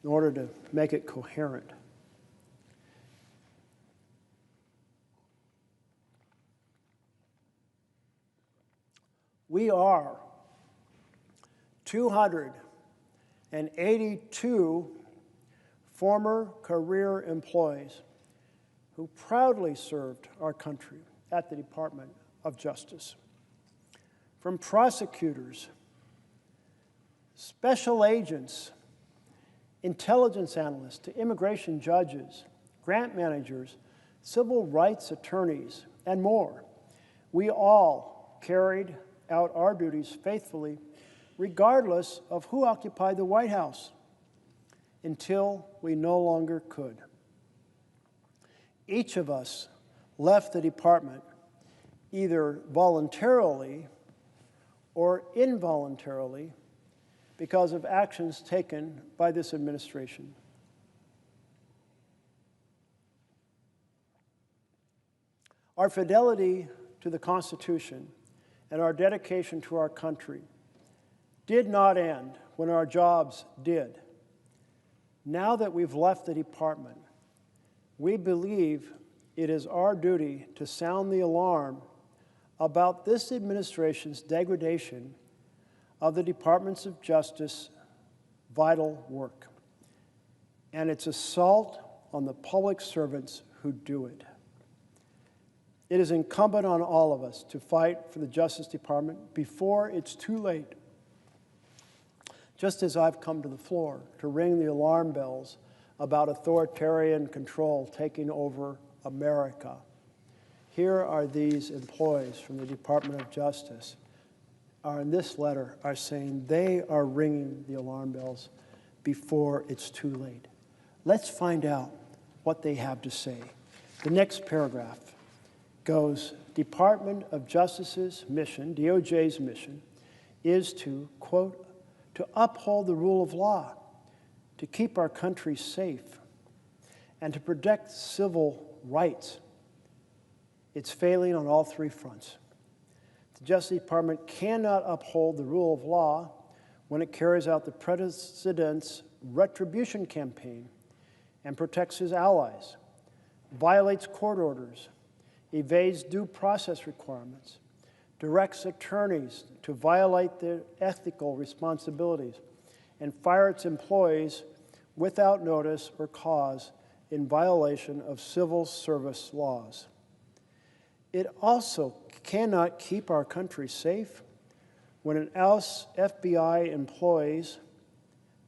in order to make it coherent. We are 282 former career employees who proudly served our country at the Department of Justice. From prosecutors, special agents, intelligence analysts, to immigration judges, grant managers, civil rights attorneys, and more, we all carried out our duties faithfully, regardless of who occupied the White House, until we no longer could. Each of us left the department either voluntarily or involuntarily because of actions taken by this administration. Our fidelity to the Constitution and our dedication to our country did not end when our jobs did. Now that we've left the department, we believe it is our duty to sound the alarm about this administration's degradation of the Departments of Justice vital work and its assault on the public servants who do it. It is incumbent on all of us to fight for the Justice Department before it's too late. Just as I've come to the floor to ring the alarm bells about authoritarian control taking over America, here are these employees from the Department of Justice in this letter are saying they are ringing the alarm bells before it's too late. Let's find out what they have to say. The next paragraph goes, Department of Justice's mission, DOJ's mission, is to, quote, to uphold the rule of law, to keep our country safe, and to protect civil rights. It's failing on all three fronts. The Justice Department cannot uphold the rule of law when it carries out the President's retribution campaign and protects his allies, violates court orders, evades due process requirements, directs attorneys to violate their ethical responsibilities, and fire its employees without notice or cause in violation of civil service laws. It also cannot keep our country safe when it ousts FBI employees,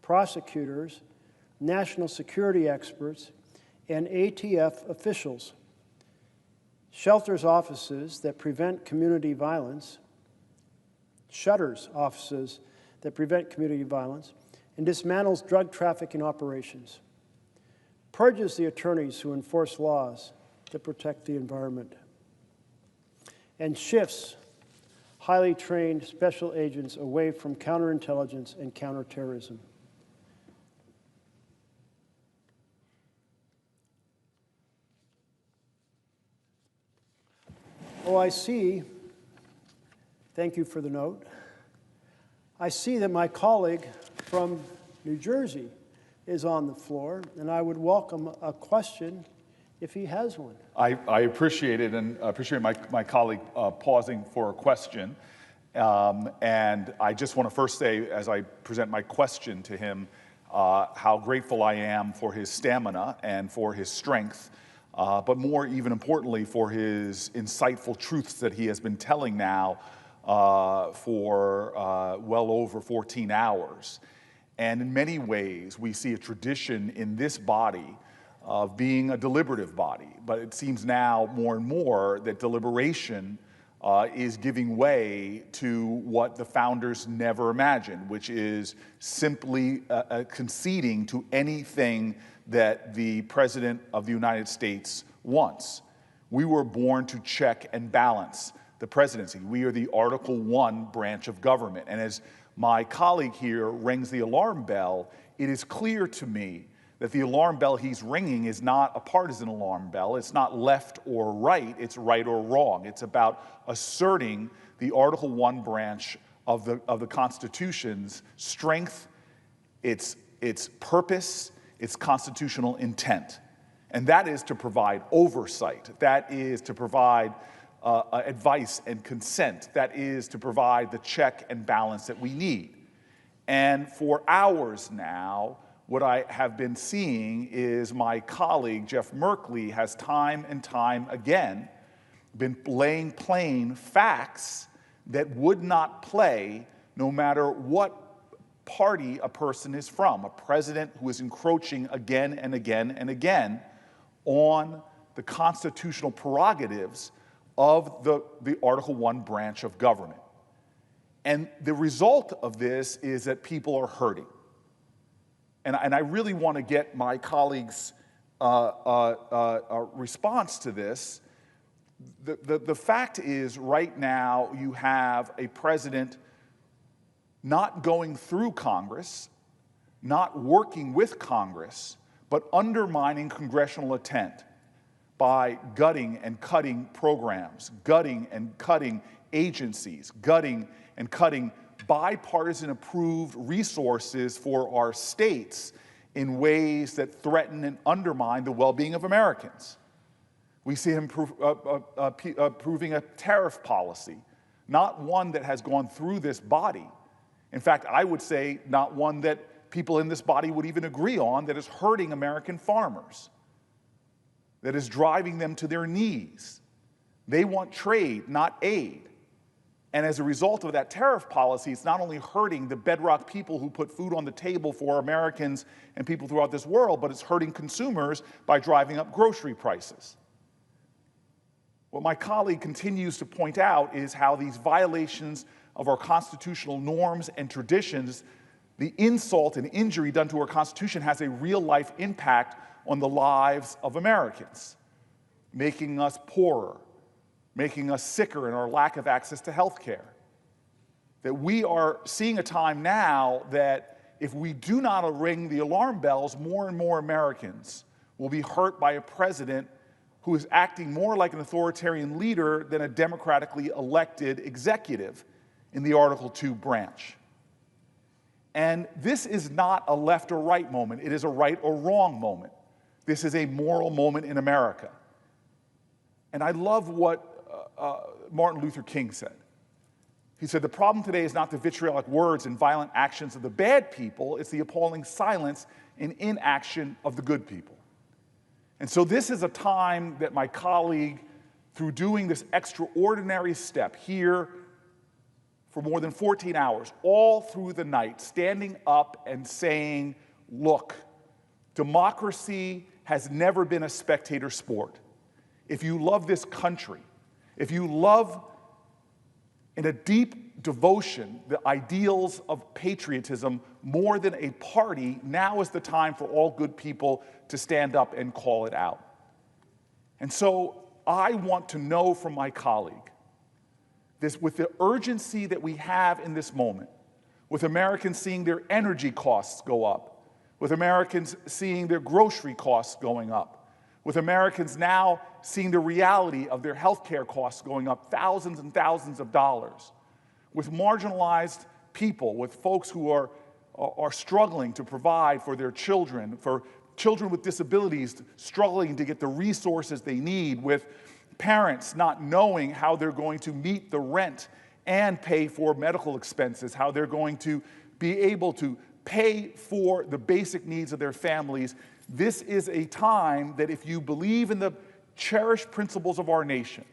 prosecutors, national security experts, and ATF officials, shelters offices that prevent community violence, shutters offices that prevent community violence, and dismantles drug trafficking operations, purges the attorneys who enforce laws to protect the environment, and shifts highly trained special agents away from counterintelligence and counterterrorism. Oh, I see, thank you for the note, I see that my colleague from New Jersey is on the floor, and I would welcome a question if he has one. I appreciate it, and appreciate my colleague pausing for a question. And I just want to first say, as I present my question to him, how grateful I am for his stamina and for his strength, but more even importantly for his insightful truths that he has been telling now for well over 14 hours. And in many ways, we see a tradition in this body of being a deliberative body, but it seems now more and more that deliberation is giving way to what the founders never imagined, which is simply conceding to anything that the President of the United States wants. We were born to check and balance the presidency. We are the Article I branch of government. And as my colleague here rings the alarm bell, it is clear to me that the alarm bell he's ringing is not a partisan alarm bell. It's not left or right, it's right or wrong. It's about asserting the Article I branch of the Constitution's strength, its its purpose, its constitutional intent. And that is to provide oversight. That is to provide advice and consent. That is to provide the check and balance that we need. And for hours now, what I have been seeing is my colleague, Jeff Merkley, has time and time again been laying plain facts that would not play no matter what party a person is from. A president who is encroaching again and again and again on the constitutional prerogatives of the Article I branch of government. And the result of this is that people are hurting. And I really want to get my colleagues' response to this. The fact is, right now, you have a president not going through Congress, not working with Congress, but undermining congressional intent by gutting and cutting programs, gutting and cutting agencies, gutting and cutting bipartisan approved resources for our states in ways that threaten and undermine the well-being of Americans. We see him approving a tariff policy, not one that has gone through this body. In fact, I would say not one that people in this body would even agree on, that is hurting American farmers, that is driving them to their knees. They want trade, not aid. And as a result of that tariff policy, it's not only hurting the bedrock people who put food on the table for Americans and people throughout this world, but it's hurting consumers by driving up grocery prices. What my colleague continues to point out is how these violations of our constitutional norms and traditions, the insult and injury done to our Constitution, has a real-life impact on the lives of Americans, making us poorer, making us sicker in our lack of access to health care. That we are seeing a time now that if we do not ring the alarm bells, more and more Americans will be hurt by a president who is acting more like an authoritarian leader than a democratically elected executive in the Article II branch. And this is not a left or right moment. It is a right or wrong moment. This is a moral moment in America. And I love what Martin Luther King said. He said, the problem today is not the vitriolic words and violent actions of the bad people, it's the appalling silence and inaction of the good people. And so this is a time that my colleague, through doing this extraordinary step here for more than 14 hours, all through the night, standing up and saying, look, democracy has never been a spectator sport. If you love this country, if you love in a deep devotion the ideals of patriotism more than a party, now is the time for all good people to stand up and call it out. And so I want to know from my colleague, this, with the urgency that we have in this moment, with Americans seeing their energy costs go up, with Americans seeing their grocery costs going up, with Americans now seeing the reality of their health care costs going up thousands and thousands of dollars, with marginalized people, with folks who are struggling to provide for their children, for children with disabilities struggling to get the resources they need, with parents not knowing how they're going to meet the rent and pay for medical expenses, how they're going to be able to pay for the basic needs of their families. This is a time that if you believe in the cherished principles of our nation,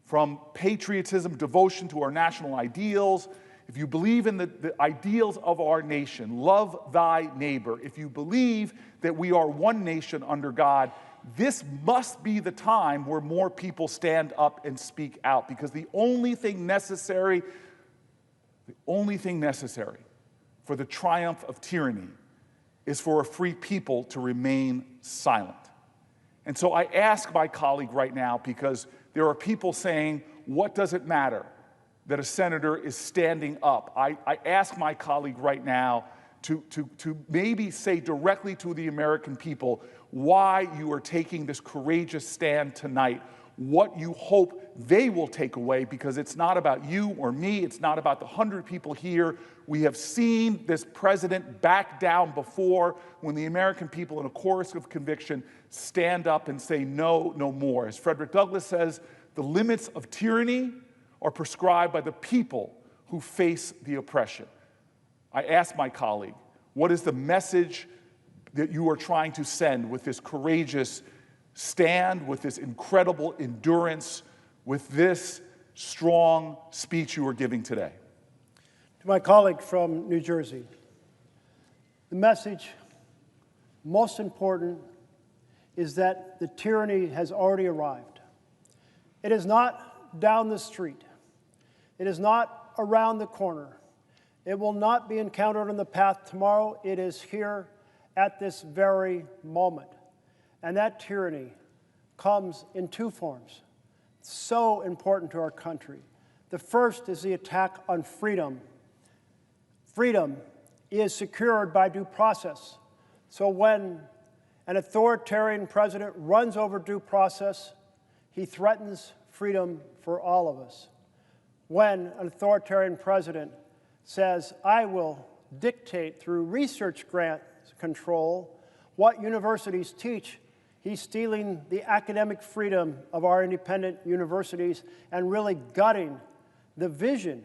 from patriotism, devotion to our national ideals, if you believe in the ideals of our nation, love thy neighbor, if you believe that we are one nation under God, this must be the time where more people stand up and speak out, because the only thing necessary for the triumph of tyranny is for a free people to remain silent. And so I ask my colleague right now, because there are people saying, what does it matter that a senator is standing up? I ask my colleague right now to maybe say directly to the American people why you are taking this courageous stand tonight, what you hope they will take away, because it's not about you or me, it's not about the 100 people here. We have seen this president back down before when the American people, in a chorus of conviction, stand up and say, no, no more. As Frederick Douglass says, the limits of tyranny are prescribed by the people who face the oppression. I ask my colleague, what is the message that you are trying to send with this courageous stand, with this incredible endurance, with this strong speech you are giving today? To my colleague from New Jersey, the message, most important, is that the tyranny has already arrived. It is not down the street. It is not around the corner. It will not be encountered on the path tomorrow. It is here at this very moment. And that tyranny comes in two forms, so important to our country. The first is the attack on freedom. Freedom is secured by due process. So when an authoritarian president runs over due process, he threatens freedom for all of us. When an authoritarian president says, I will dictate through research grant control what universities teach, he's stealing the academic freedom of our independent universities and really gutting the vision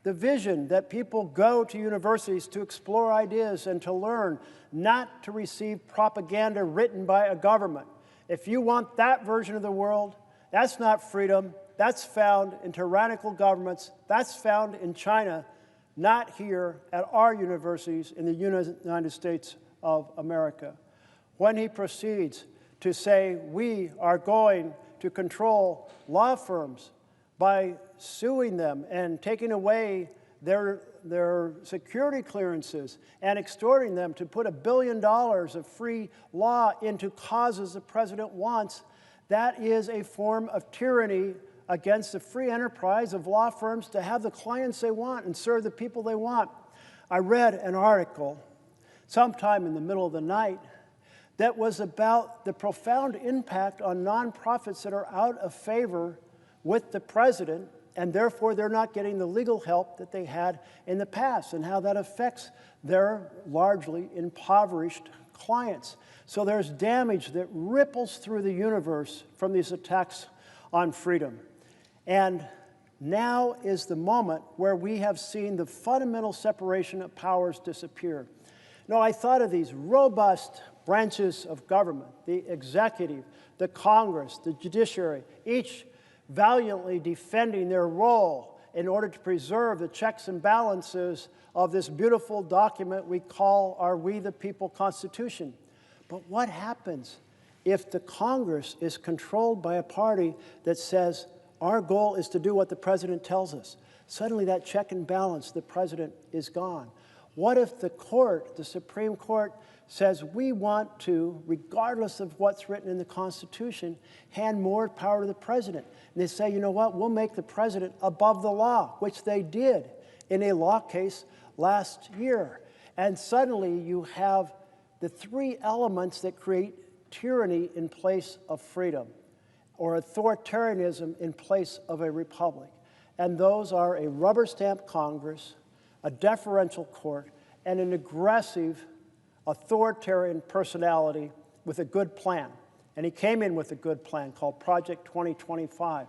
that people go to universities to explore ideas and to learn, not to receive propaganda written by a government. If you want that version of the world, that's not freedom. That's found in tyrannical governments. That's found in China, not here at our universities in the United States of America. When he proceeds to say we are going to control law firms by suing them and taking away their security clearances and extorting them to put $1 billion of free law into causes the president wants, that is a form of tyranny against the free enterprise of law firms to have the clients they want and serve the people they want. I read an article sometime in the middle of the night that was about the profound impact on nonprofits that are out of favor with the president, and therefore they're not getting the legal help that they had in the past, and how that affects their largely impoverished clients. So there's damage that ripples through the universe from these attacks on freedom. And now is the moment where we have seen the fundamental separation of powers disappear. No, I thought of these robust branches of government, the executive, the Congress, the judiciary, each valiantly defending their role in order to preserve the checks and balances of this beautiful document we call our We the People Constitution. But what happens if the Congress is controlled by a party that says, our goal is to do what the president tells us? Suddenly that check and balance, the president, is gone. What if the court, the Supreme Court, says we want to, regardless of what's written in the Constitution, hand more power to the president? And they say, you know what, we'll make the president above the law, which they did in a law case last year. And suddenly you have the three elements that create tyranny in place of freedom, or authoritarianism in place of a republic. And those are a rubber-stamped Congress, a deferential court, and an aggressive authoritarian personality with a good plan. And he came in with a good plan called Project 2025.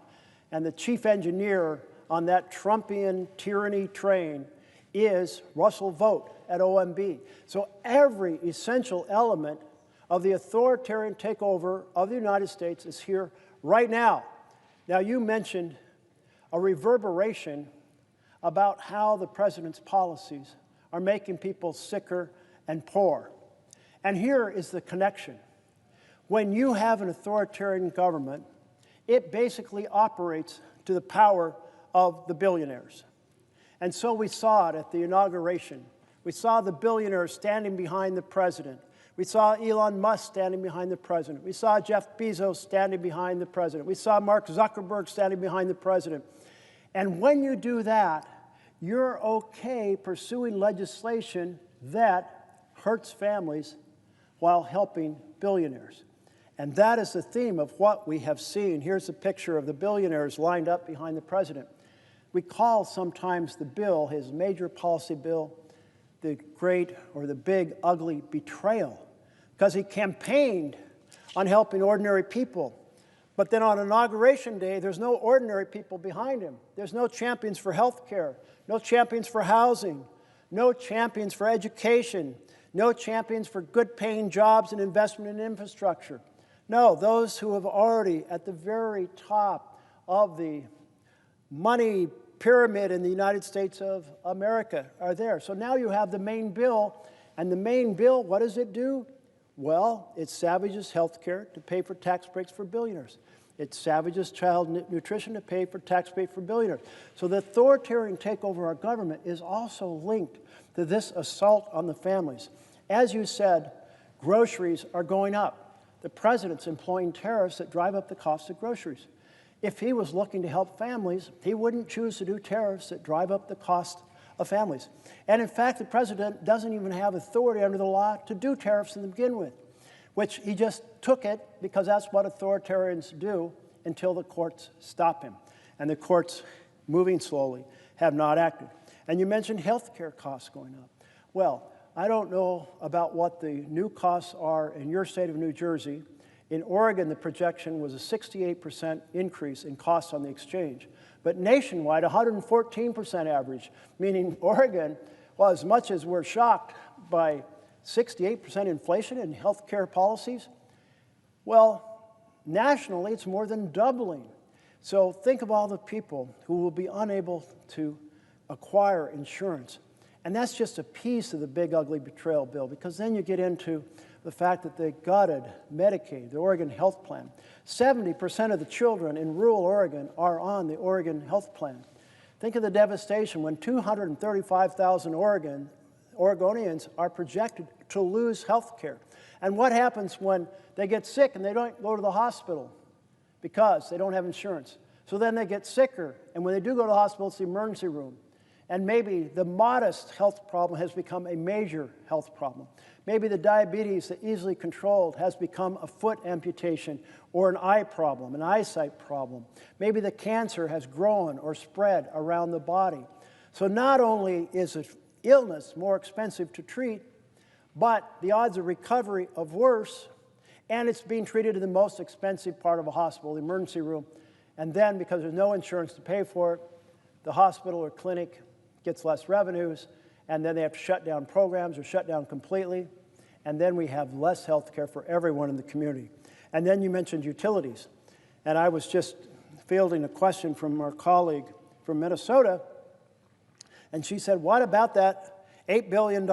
And the chief engineer on that Trumpian tyranny train is Russell Vought at OMB. So every essential element of the authoritarian takeover of the United States is here right now. Now, you mentioned a reverberation about how the president's policies are making people sicker and poor. And here is the connection. When you have an authoritarian government, it basically operates to the power of the billionaires. And so we saw it at the inauguration. We saw the billionaires standing behind the president. We saw Elon Musk standing behind the president. We saw Jeff Bezos standing behind the president. We saw Mark Zuckerberg standing behind the president. And when you do that, you're okay pursuing legislation that hurts families while helping billionaires. And that is the theme of what we have seen. Here's a picture of the billionaires lined up behind the president. We call sometimes the bill, his major policy bill, the great or the big ugly betrayal, because he campaigned on helping ordinary people. But then on Inauguration Day, there's no ordinary people behind him. There's no champions for health care, no champions for housing, no champions for education, no champions for good-paying jobs and investment in infrastructure. No, those who have already at the very top of the money pyramid in the United States of America are there. So now you have the main bill, and the main bill, what does it do? Well, it savages health care to pay for tax breaks for billionaires. It savages child nutrition to pay for tax breaks for billionaires. So the authoritarian takeover of our government is also linked to this assault on the families. As you said, groceries are going up. The president's employing tariffs that drive up the cost of groceries. If he was looking to help families, he wouldn't choose to do tariffs that drive up the cost of families. And in fact, the president doesn't even have authority under the law to do tariffs to begin with, which he just took it because that's what authoritarians do until the courts stop him. And the courts, moving slowly, have not acted. And you mentioned health care costs going up. Well, I don't know about what the new costs are in your state of New Jersey. In Oregon, the projection was a 68% increase in costs on the exchange. But nationwide, 114% average, meaning Oregon, well, as much as we're shocked by 68% inflation in health care policies, well, nationally, it's more than doubling. So think of all the people who will be unable to acquire insurance. And that's just a piece of the big, ugly betrayal bill, because then you get into the fact that they gutted Medicaid, the Oregon Health Plan. 70% of the children in rural Oregon are on the Oregon Health Plan. Think of the devastation when 235,000 Oregonians are projected to lose health care. And what happens when they get sick and they don't go to the hospital because they don't have insurance? So then they get sicker, and when they do go to the hospital, it's the emergency room. And maybe the modest health problem has become a major health problem. Maybe the diabetes that easily controlled has become a foot amputation or an eye problem, an eyesight problem. Maybe the cancer has grown or spread around the body. So not only is an illness more expensive to treat, but the odds of recovery of worse, and it's being treated in the most expensive part of a hospital, the emergency room. And then, because there's no insurance to pay for it, the hospital or clinic gets less revenues, and then they have to shut down programs or shut down completely, and then we have less health care for everyone in the community. And then you mentioned utilities, and I was just fielding a question from our colleague from Minnesota, and she said, what about that $8 billion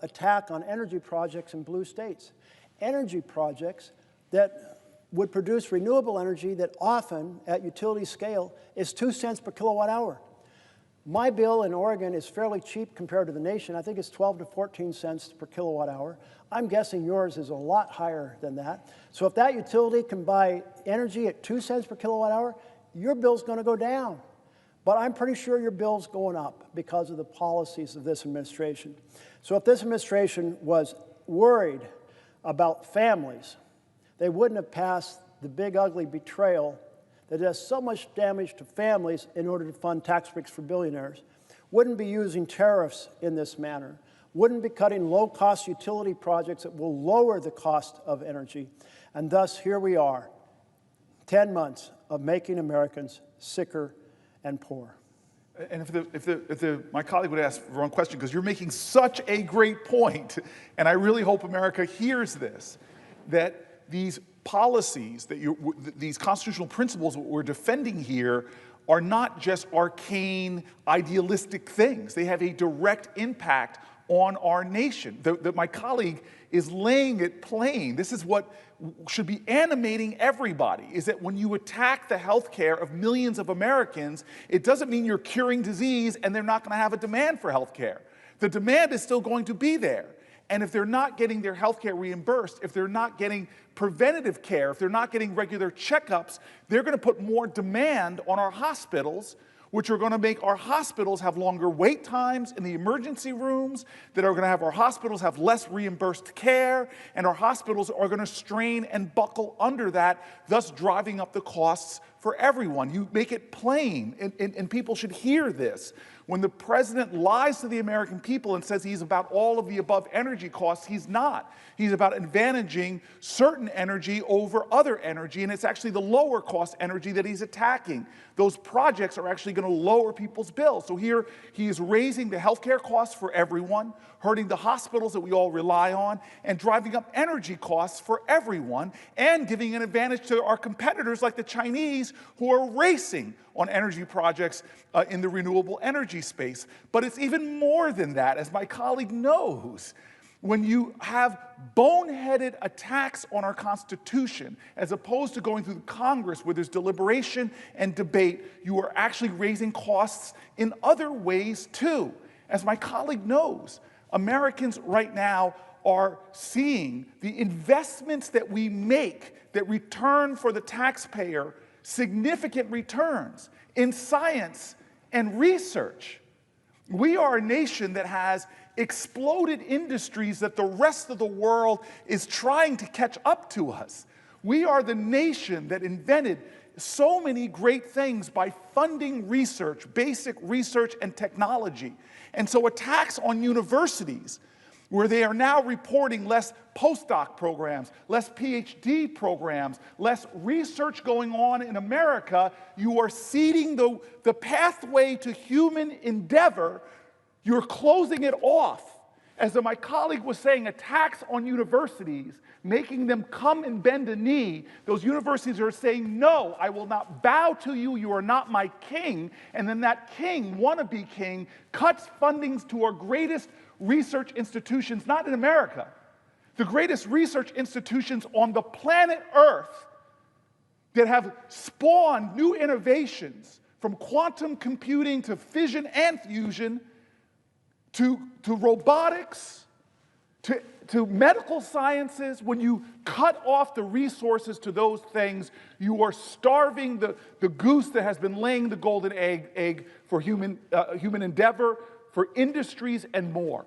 attack on energy projects in blue states? Energy projects that would produce renewable energy that often, at utility scale, is 2 cents per kilowatt hour. My bill in Oregon is fairly cheap compared to the nation. I think it's 12 to 14 cents per kilowatt hour. I'm guessing yours is a lot higher than that. So if that utility can buy energy at 2 cents per kilowatt hour, your bill's going to go down. But I'm pretty sure your bill's going up because of the policies of this administration. So if this administration was worried about families, they wouldn't have passed the big, ugly betrayal that does so much damage to families in order to fund tax breaks for billionaires, wouldn't be using tariffs in this manner, wouldn't be cutting low-cost utility projects that will lower the cost of energy. And thus, here we are, 10 months of making Americans sicker and poorer. And if my colleague would ask the wrong question, because you're making such a great point, and I really hope America hears this, that these policies, these constitutional principles that we're defending here are not just arcane, idealistic things. They have a direct impact on our nation. My colleague is laying it plain. This is what should be animating everybody, is that when you attack the health care of millions of Americans, it doesn't mean you're curing disease and they're not going to have a demand for health care. The demand is still going to be there. And if they're not getting their health care reimbursed, if they're not getting preventative care, if they're not getting regular checkups, they're going to put more demand on our hospitals, which are going to make our hospitals have longer wait times in the emergency rooms, that are going to have our hospitals have less reimbursed care, and our hospitals are going to strain and buckle under that, thus driving up the costs for everyone. You make it plain, and people should hear this. When the president lies to the American people and says he's about all of the above energy costs, he's not. He's about advantaging certain energy over other energy, and it's actually the lower cost energy that he's attacking. Those projects are actually going to lower people's bills. So here he is raising the healthcare costs for everyone, hurting the hospitals that we all rely on, and driving up energy costs for everyone, and giving an advantage to our competitors like the Chinese, who are racing on energy projects in the renewable energy space. But it's even more than that, as my colleague knows. When you have boneheaded attacks on our Constitution, as opposed to going through Congress where there's deliberation and debate, you are actually raising costs in other ways too. As my colleague knows, Americans right now are seeing the investments that we make that return for the taxpayer significant returns in science and research. We are a nation that has exploded industries that the rest of the world is trying to catch up to us. We are the nation that invented so many great things by funding research, basic research and technology. And so attacks on universities, where they are now reporting less postdoc programs, less PhD programs, less research going on in America, you are ceding the pathway to human endeavor. You're closing it off. As my colleague was saying, attacks on universities, making them come and bend a knee, those universities are saying, no, I will not bow to you, you are not my king. And then that king, wannabe king, cuts fundings to our greatest research institutions, not in America, the greatest research institutions on the planet Earth that have spawned new innovations, from quantum computing to fission and fusion, to robotics, to medical sciences. When you cut off the resources to those things, you are starving the goose that has been laying the golden egg for human endeavor, for industries and more.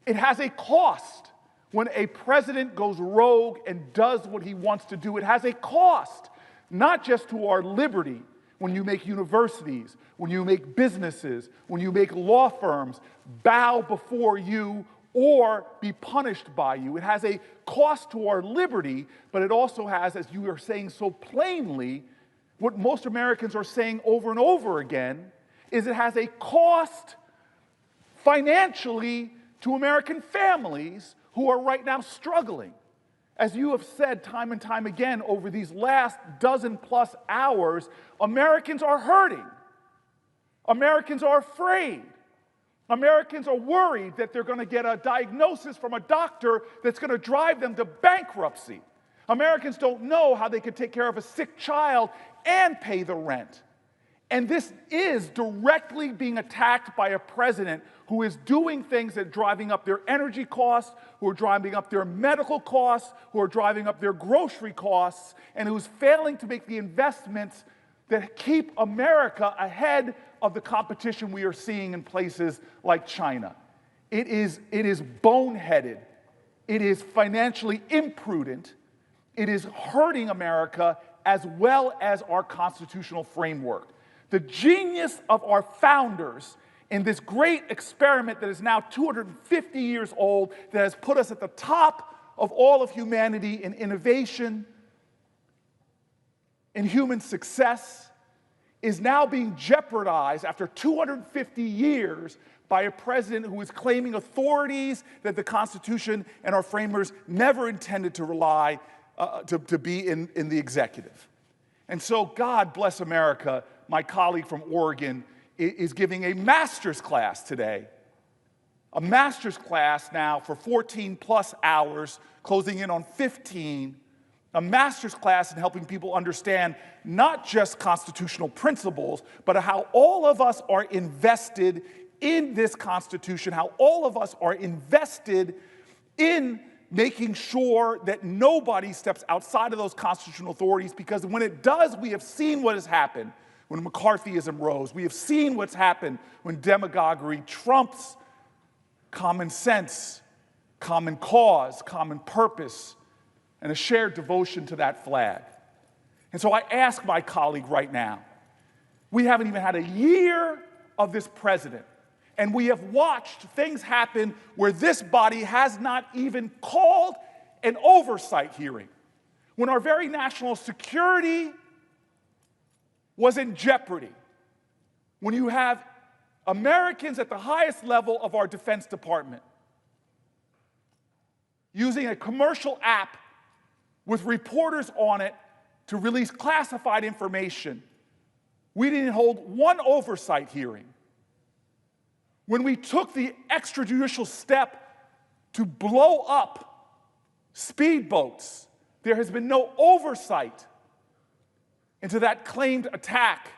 It has a cost when a president goes rogue and does what he wants to do. It has a cost, not just to our liberty, when you make universities, when you make businesses, when you make law firms bow before you or be punished by you. It has a cost to our liberty, but it also has, as you are saying so plainly, what most Americans are saying over and over again, is it has a cost financially to American families who are right now struggling. As you have said time and time again over these last dozen-plus hours, Americans are hurting. Americans are afraid. Americans are worried that they're going to get a diagnosis from a doctor that's going to drive them to bankruptcy. Americans don't know how they can take care of a sick child and pay the rent. And this is directly being attacked by a president who is doing things that are driving up their energy costs, who are driving up their medical costs, who are driving up their grocery costs, and who's failing to make the investments that keep America ahead of the competition we are seeing in places like China. It is boneheaded. It is financially imprudent. It is hurting America as well as our constitutional framework. The genius of our founders in this great experiment that is now 250 years old, that has put us at the top of all of humanity in innovation, in human success, is now being jeopardized after 250 years by a president who is claiming authorities that the Constitution and our framers never intended to rely to be in the executive. And so, God bless America. My colleague from Oregon is giving a master's class today. A master's class now for 14 plus hours, closing in on 15. A master's class in helping people understand not just constitutional principles, but how all of us are invested in this Constitution, how all of us are invested in making sure that nobody steps outside of those constitutional authorities, because when it does, we have seen what has happened. when McCarthyism rose. We have seen what's happened when demagoguery trumps common sense, common cause, common purpose, and a shared devotion to that flag. And so I ask my colleague right now, we haven't even had a year of this president, and we have watched things happen where this body has not even called an oversight hearing, when our very national security was in jeopardy, when you have Americans at the highest level of our Defense Department using a commercial app with reporters on it to release classified information. We didn't hold one oversight hearing. When we took the extrajudicial step to blow up speedboats, there has been no oversight into that claimed attack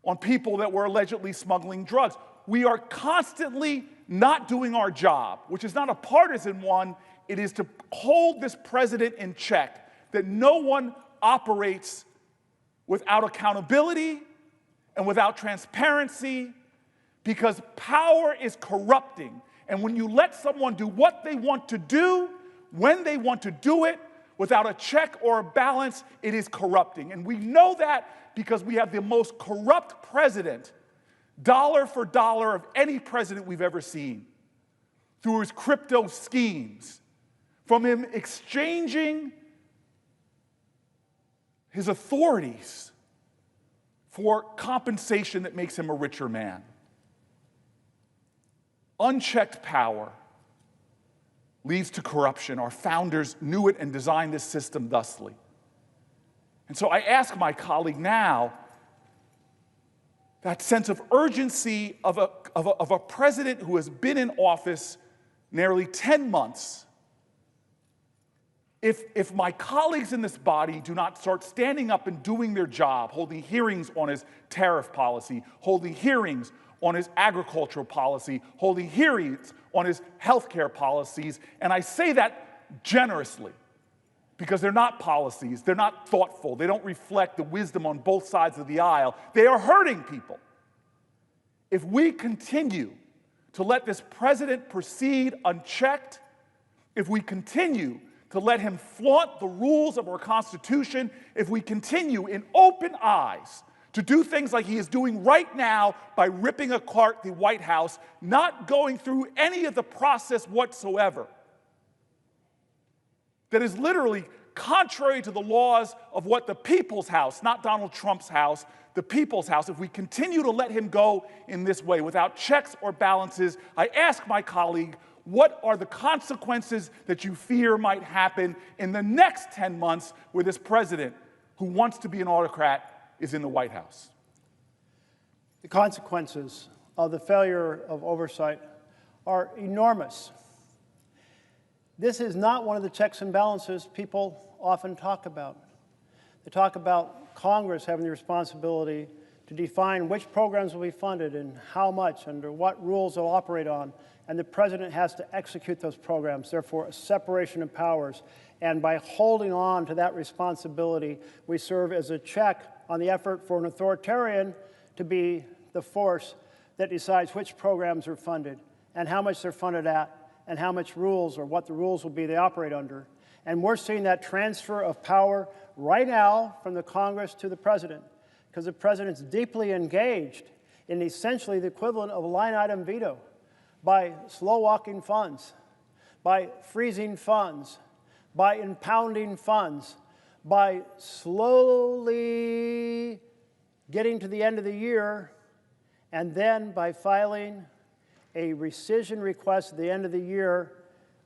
on people that were allegedly smuggling drugs. We are constantly not doing our job, which is not a partisan one. It is to hold this president in check, that no one operates without accountability and without transparency, because power is corrupting. And when you let someone do what they want to do, when they want to do it, without a check or a balance, it is corrupting. And we know that because we have the most corrupt president, dollar for dollar, of any president we've ever seen, through his crypto schemes, from him exchanging his authorities for compensation that makes him a richer man. Unchecked power leads to corruption. Our founders knew it and designed this system thusly. And so I ask my colleague now, that sense of urgency of a president who has been in office nearly 10 months, if my colleagues in this body do not start standing up and doing their job, holding hearings on his tariff policy, holding hearings on his agricultural policy, holding hearings on his healthcare policies, and I say that generously because they're not policies, they're not thoughtful, they don't reflect the wisdom on both sides of the aisle, they are hurting people. If we continue to let this president proceed unchecked, if we continue to let him flaunt the rules of our Constitution, if we continue in open eyes to do things like he is doing right now by ripping apart the White House, not going through any of the process whatsoever, that is literally contrary to the laws of what the people's house, not Donald Trump's house, the people's house, if we continue to let him go in this way without checks or balances, I ask my colleague, what are the consequences that you fear might happen in the next 10 months where this president, who wants to be an autocrat, is in the White House? The consequences of the failure of oversight are enormous. This is not one of the checks and balances people often talk about. They talk about Congress having the responsibility to define which programs will be funded and how much, under what rules they'll operate on, and the president has to execute those programs, therefore a separation of powers. And by holding on to that responsibility, we serve as a check on the effort for an authoritarian to be the force that decides which programs are funded and how much they're funded at and how much rules or what the rules will be they operate under. And we're seeing that transfer of power right now from the Congress to the president, because the president's deeply engaged in essentially the equivalent of a line item veto by slow-walking funds, by freezing funds, by impounding funds, by slowly getting to the end of the year, and then by filing a rescission request at the end of the year,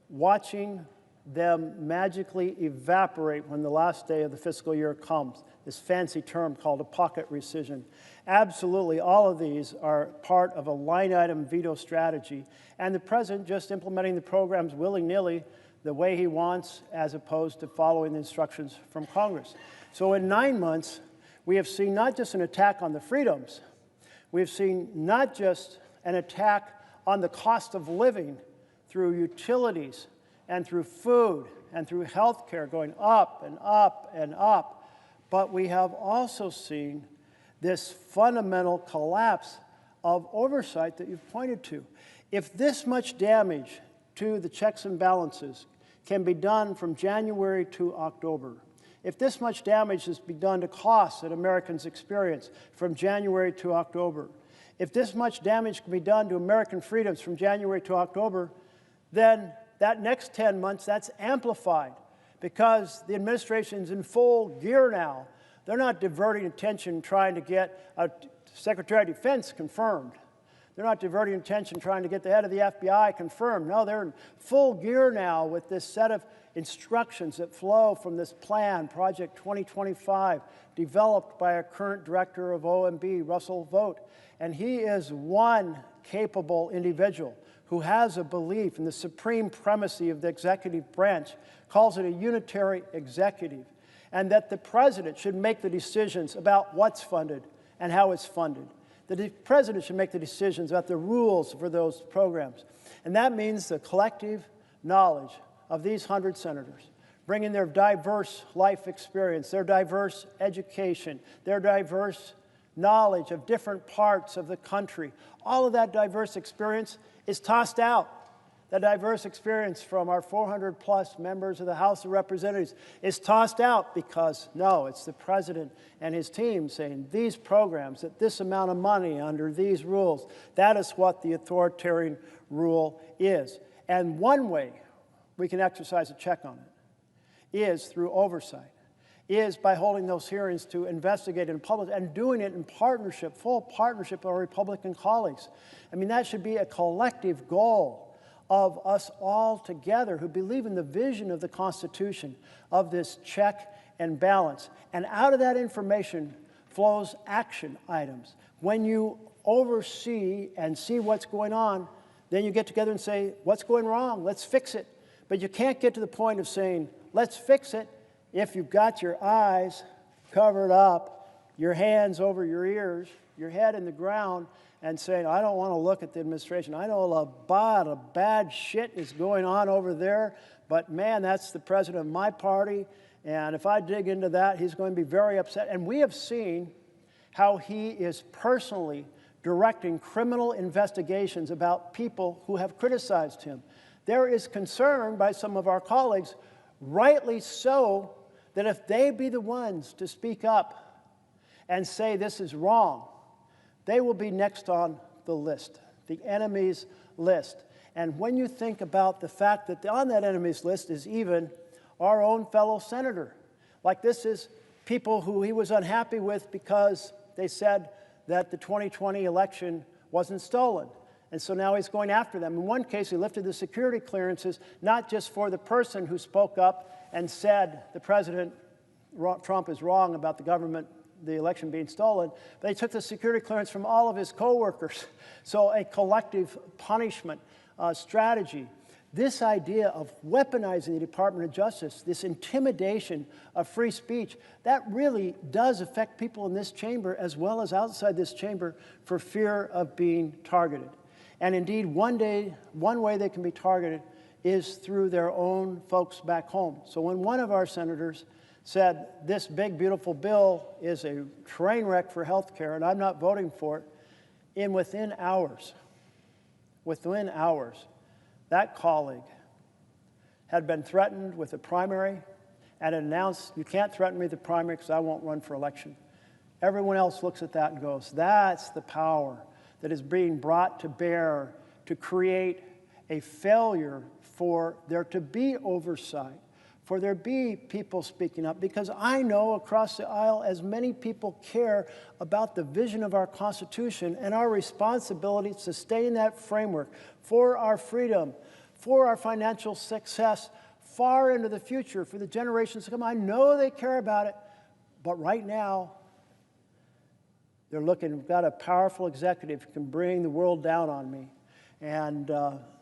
watching them magically evaporate when the last day of the fiscal year comes, this fancy term called a pocket rescission. Absolutely, all of these are part of a line-item veto strategy, and the president just implementing the programs willy-nilly the way he wants, as opposed to following the instructions from Congress. So in 9 months, we have seen not just an attack on the freedoms, we have seen not just an attack on the cost of living through utilities and through food and through health care going up and up and up, but we have also seen this fundamental collapse of oversight that you've pointed to. If this much damage to the checks and balances can be done from January to October, if this much damage has been done to costs that Americans experience from January to October, if this much damage can be done to American freedoms from January to October, then that next 10 months, that's amplified because the administration's in full gear now. They're not diverting attention trying to get a Secretary of Defense confirmed. They're not diverting attention trying to get the head of the FBI confirmed. No, they're in full gear now with this set of instructions that flow from this plan, Project 2025, developed by our current director of OMB, Russell Vought. And he is one capable individual who has a belief in the supreme primacy of the executive branch, calls it a unitary executive, and that the president should make the decisions about what's funded and how it's funded. The president should make the decisions about the rules for those programs. And that means the collective knowledge of these 100 senators, bringing their diverse life experience, their diverse education, their diverse knowledge of different parts of the country. All of that diverse experience is tossed out. That diverse experience from our 400-plus members of the House of Representatives is tossed out because, no, it's the president and his team saying these programs, at this amount of money under these rules, that is what the authoritarian rule is. And one way we can exercise a check on it is through oversight, is by holding those hearings to investigate in public and doing it in partnership, full partnership with our Republican colleagues. I mean, that should be a collective goal of us all together who believe in the vision of the Constitution, of this check and balance. And out of that information flows action items. When you oversee and see what's going on, then you get together and say, what's going wrong? Let's fix it. But you can't get to the point of saying, let's fix it, if you've got your eyes covered up, your hands over your ears, your head in the ground, and saying, I don't want to look at the administration. I know a lot of bad shit is going on over there, but man, that's the president of my party, and if I dig into that, he's going to be very upset. And we have seen how he is personally directing criminal investigations about people who have criticized him. There is concern by some of our colleagues, rightly so, that if they be the ones to speak up and say this is wrong, they will be next on the list, the enemies list. And when you think about the fact that on that enemies list is even our own fellow senator, like this is people who he was unhappy with because they said that the 2020 election wasn't stolen. And so now he's going after them. In one case, he lifted the security clearances, not just for the person who spoke up and said the president, Trump, is wrong about the election being stolen, but he took the security clearance from all of his coworkers. So a collective punishment strategy. This idea of weaponizing the Department of Justice, this intimidation of free speech, that really does affect people in this chamber as well as outside this chamber for fear of being targeted. And indeed, one way they can be targeted is through their own folks back home. So when one of our senators said, this big, beautiful bill is a train wreck for health care, and I'm not voting for it, within hours, that colleague had been threatened with a primary and announced, you can't threaten me with the primary because I won't run for election. Everyone else looks at that and goes, that's the power that is being brought to bear to create a failure for there to be oversight, for there be people speaking up, because I know across the aisle as many people care about the vision of our Constitution and our responsibility to sustain that framework for our freedom, for our financial success, far into the future, for the generations to come. I know they care about it, but right now, they're looking, we've got a powerful executive who can bring the world down on me. And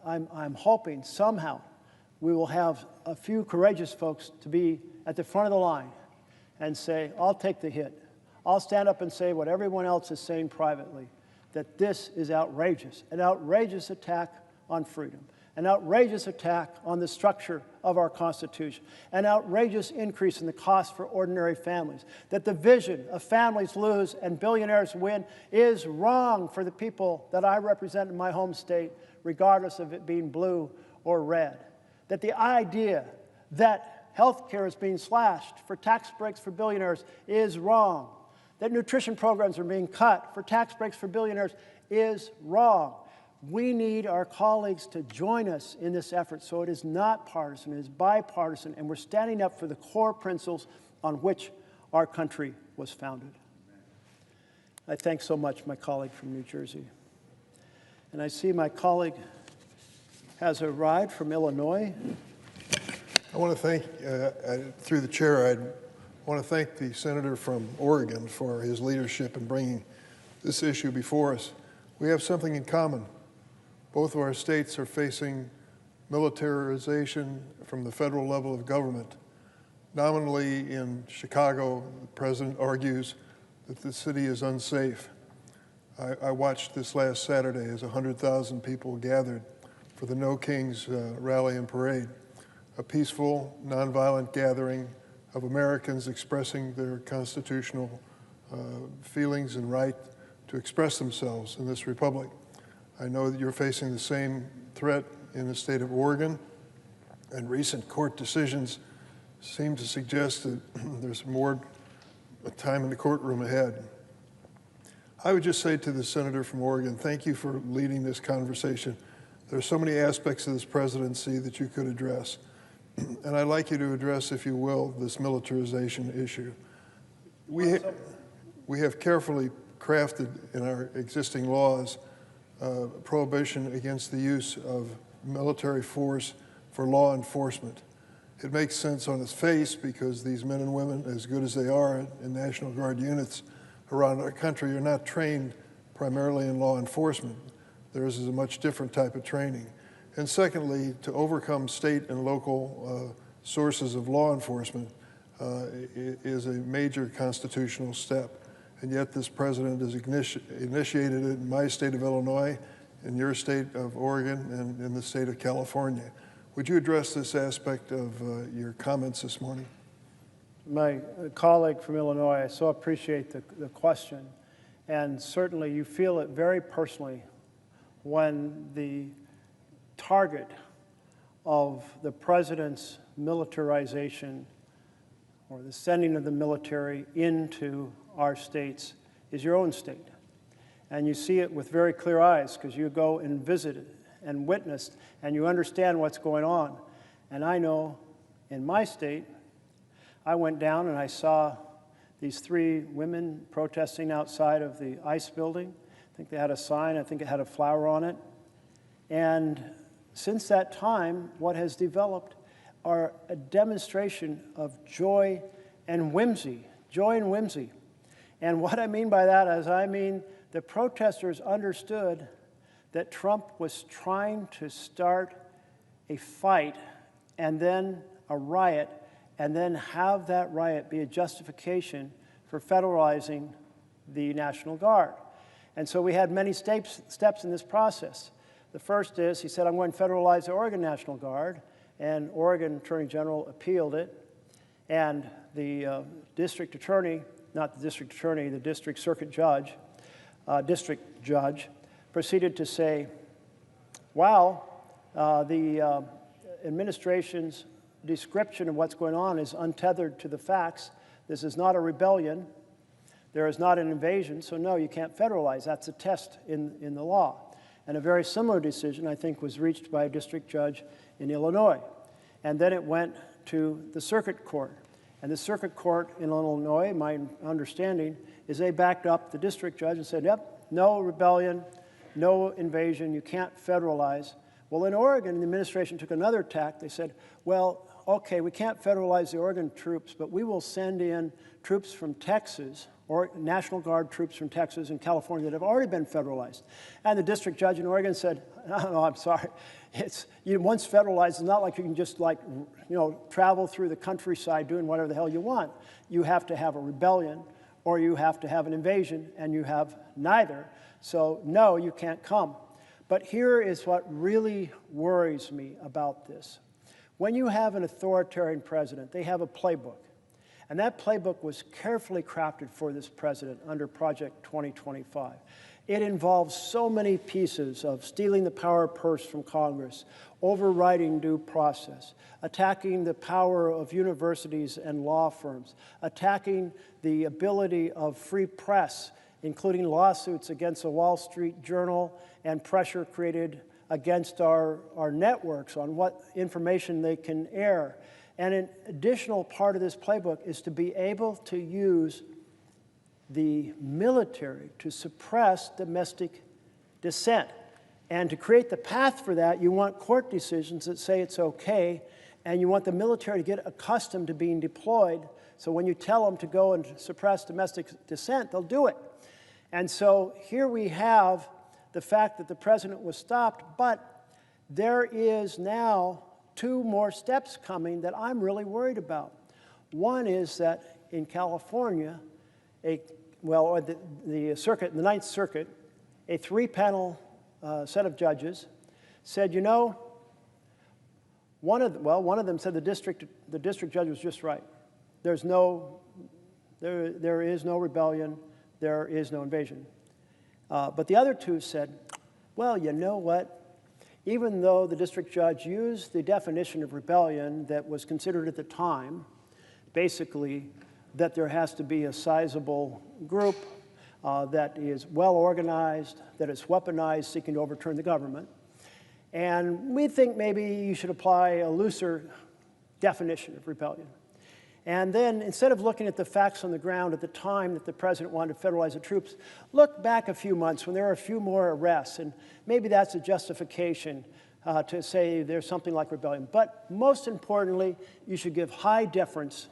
I'm hoping somehow we will have a few courageous folks to be at the front of the line and say, I'll take the hit. I'll stand up and say what everyone else is saying privately, that this is outrageous, an outrageous attack on freedom, an outrageous attack on the structure of our Constitution, an outrageous increase in the cost for ordinary families, that the vision of families lose and billionaires win is wrong for the people that I represent in my home state, regardless of it being blue or red, that the idea that health care is being slashed for tax breaks for billionaires is wrong, that nutrition programs are being cut for tax breaks for billionaires is wrong. We need our colleagues to join us in this effort so it is not partisan, it is bipartisan, and we're standing up for the core principles on which our country was founded. I thank so much my colleague from New Jersey. And I see my colleague has arrived from Illinois. I want to thank, through the chair, I want to thank the senator from Oregon for his leadership in bringing this issue before us. We have something in common. Both of our states are facing militarization from the federal level of government. Nominally in Chicago, the president argues that the city is unsafe. I watched this last Saturday as 100,000 people gathered for the No Kings rally and parade, a peaceful, nonviolent gathering of Americans expressing their constitutional feelings and right to express themselves in this republic. I know that you're facing the same threat in the state of Oregon, and recent court decisions seem to suggest that there's more time in the courtroom ahead. I would just say to the senator from Oregon, thank you for leading this conversation. There are so many aspects of this presidency that you could address, and I'd like you to address, if you will, this militarization issue. We have carefully crafted in our existing laws prohibition against the use of military force for law enforcement. It makes sense on its face because these men and women, as good as they are in National Guard units around our country, are not trained primarily in law enforcement. Theirs is a much different type of training. And secondly, to overcome state and local sources of law enforcement is a major constitutional step. And yet this president has initiated it in my state of Illinois, in your state of Oregon, and in the state of California. Would you address this aspect of your comments this morning? My colleague from Illinois, I so appreciate the question. And certainly you feel it very personally when the target of the president's militarization or the sending of the military into our states is your own state. And you see it with very clear eyes because you go and visit and witnessed and you understand what's going on. And I know in my state, I went down and I saw these 3 women protesting outside of the ICE building. I think they had a sign, I think it had a flower on it. And since that time, what has developed are a demonstration of joy and whimsy. Joy and whimsy. And what I mean by that is I mean the protesters understood that Trump was trying to start a fight and then a riot and then have that riot be a justification for federalizing the National Guard. And so we had many steps in this process. The first is he said, I'm going to federalize the Oregon National Guard, and Oregon Attorney General appealed it, and the district attorney, not the district attorney, the district circuit judge, district judge, proceeded to say, wow, the administration's description of what's going on is untethered to the facts. This is not a rebellion. There is not an invasion, so no, you can't federalize. That's a test in the law. And a very similar decision, I think, was reached by a district judge in Illinois. And then it went to the circuit court. And the circuit court in Illinois, my understanding, is they backed up the district judge and said, yep, no rebellion, no invasion, you can't federalize. Well, in Oregon, the administration took another tack. They said, well, okay, we can't federalize the Oregon troops, but we will send in troops from Texas, or National Guard troops from Texas and California that have already been federalized. And the district judge in Oregon said, no, I'm sorry. Once federalized, it's not like you can just travel through the countryside doing whatever the hell you want. You have to have a rebellion or you have to have an invasion, and you have neither. So no, you can't come. But here is what really worries me about this. When you have an authoritarian president, they have a playbook. And that playbook was carefully crafted for this president under Project 2025. It involves so many pieces of stealing the power purse from Congress, overriding due process, attacking the power of universities and law firms, attacking the ability of free press, including lawsuits against the Wall Street Journal and pressure created against our networks on what information they can air. And an additional part of this playbook is to be able to use the military to suppress domestic dissent. And to create the path for that, you want court decisions that say it's okay, and you want the military to get accustomed to being deployed, so when you tell them to go and suppress domestic dissent, they'll do it. And so here we have the fact that the president was stopped, but there is now 2 more steps coming that I'm really worried about. One is that in California, the Ninth Circuit, a 3-panel set of judges said, you know, one of them said the district judge was just right. There is no rebellion, there is no invasion. But the other 2 said, well, you know what? Even though the district judge used the definition of rebellion that was considered at the time, basically that there has to be a sizable group that is well organized, that is weaponized, seeking to overturn the government. And we think maybe you should apply a looser definition of rebellion. And then instead of looking at the facts on the ground at the time that the president wanted to federalize the troops, look back a few months when there were a few more arrests, and maybe that's a justification to say there's something like rebellion. But most importantly, you should give high deference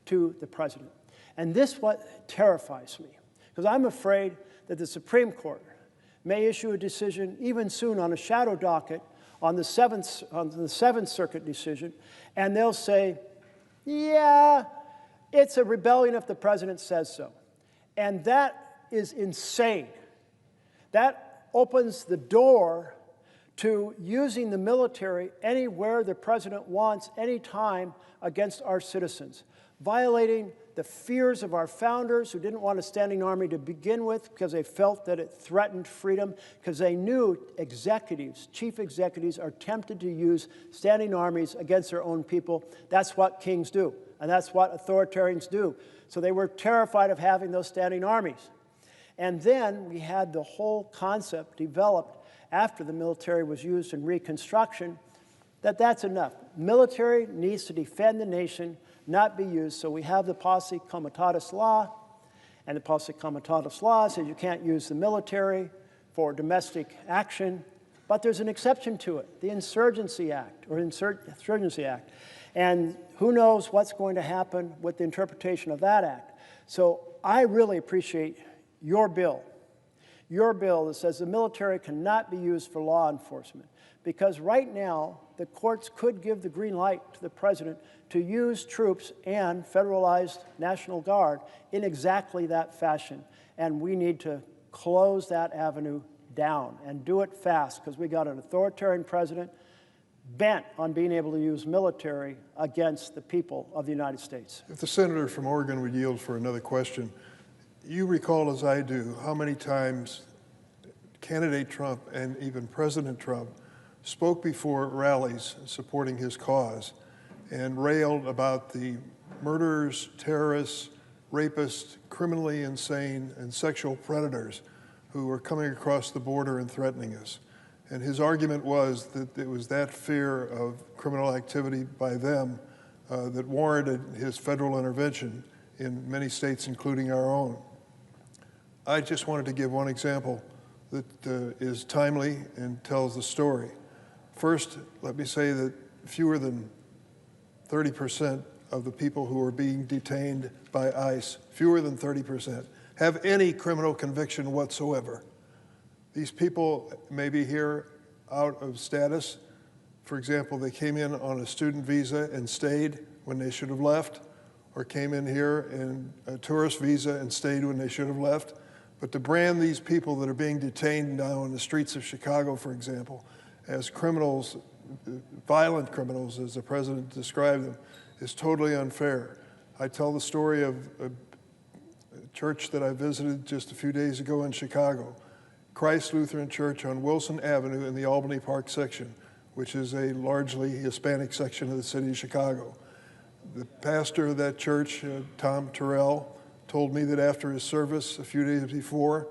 to the president. And this what terrifies me, because I'm afraid that the Supreme Court may issue a decision even soon on a shadow docket on the Seventh Circuit decision, and they'll say, yeah, it's a rebellion if the president says so. And that is insane. That opens the door to using the military anywhere the president wants, anytime, against our citizens, violating the fears of our founders who didn't want a standing army to begin with because they felt that it threatened freedom, because they knew executives, chief executives, are tempted to use standing armies against their own people. That's what kings do, and that's what authoritarians do. So they were terrified of having those standing armies. And then we had the whole concept developed after the military was used in Reconstruction, that's enough. Military needs to defend the nation, not be used. So we have the Posse Comitatus Law, and the Posse Comitatus Law says you can't use the military for domestic action, but there's an exception to it, the Insurgency Act, or Insurgency Act. And who knows what's going to happen with the interpretation of that act. So I really appreciate your bill that says the military cannot be used for law enforcement, because right now the courts could give the green light to the president to use troops and federalized National Guard in exactly that fashion. And we need to close that avenue down and do it fast, because we got an authoritarian president bent on being able to use military against the people of the United States. If the senator from Oregon would yield for another question, you recall, as I do, how many times candidate Trump and even President Trump spoke before rallies supporting his cause and railed about the murderers, terrorists, rapists, criminally insane, and sexual predators who were coming across the border and threatening us. And his argument was that it was that fear of criminal activity by them that warranted his federal intervention in many states, including our own. I just wanted to give one example that is timely and tells the story. First, let me say that fewer than 30% of the people who are being detained by ICE, fewer than 30%, have any criminal conviction whatsoever. These people may be here out of status. For example, they came in on a student visa and stayed when they should have left, or came in here in a tourist visa and stayed when they should have left. But to brand these people that are being detained now in the streets of Chicago, for example, as criminals, violent criminals, as the president described them, is totally unfair. I tell the story of a church that I visited just a few days ago in Chicago, Christ Lutheran Church on Wilson Avenue in the Albany Park section, which is a largely Hispanic section of the city of Chicago. The pastor of that church, Tom Terrell, told me that after his service a few days before,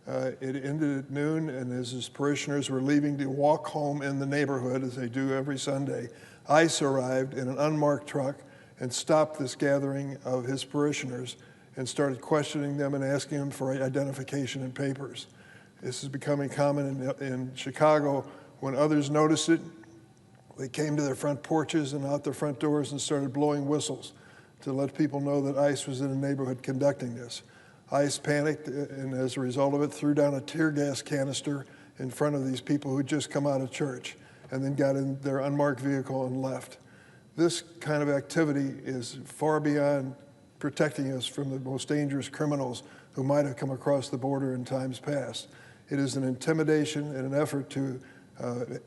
it ended at noon, and as his parishioners were leaving to walk home in the neighborhood, as they do every Sunday, ICE arrived in an unmarked truck and stopped this gathering of his parishioners and started questioning them and asking them for identification and papers. This is becoming common in Chicago. When others noticed it, they came to their front porches and out their front doors and started blowing whistles to let people know that ICE was in the neighborhood conducting this. ICE panicked and as a result of it threw down a tear gas canister in front of these people who'd just come out of church and then got in their unmarked vehicle and left. This kind of activity is far beyond protecting us from the most dangerous criminals who might have come across the border in times past. It is an intimidation and an effort to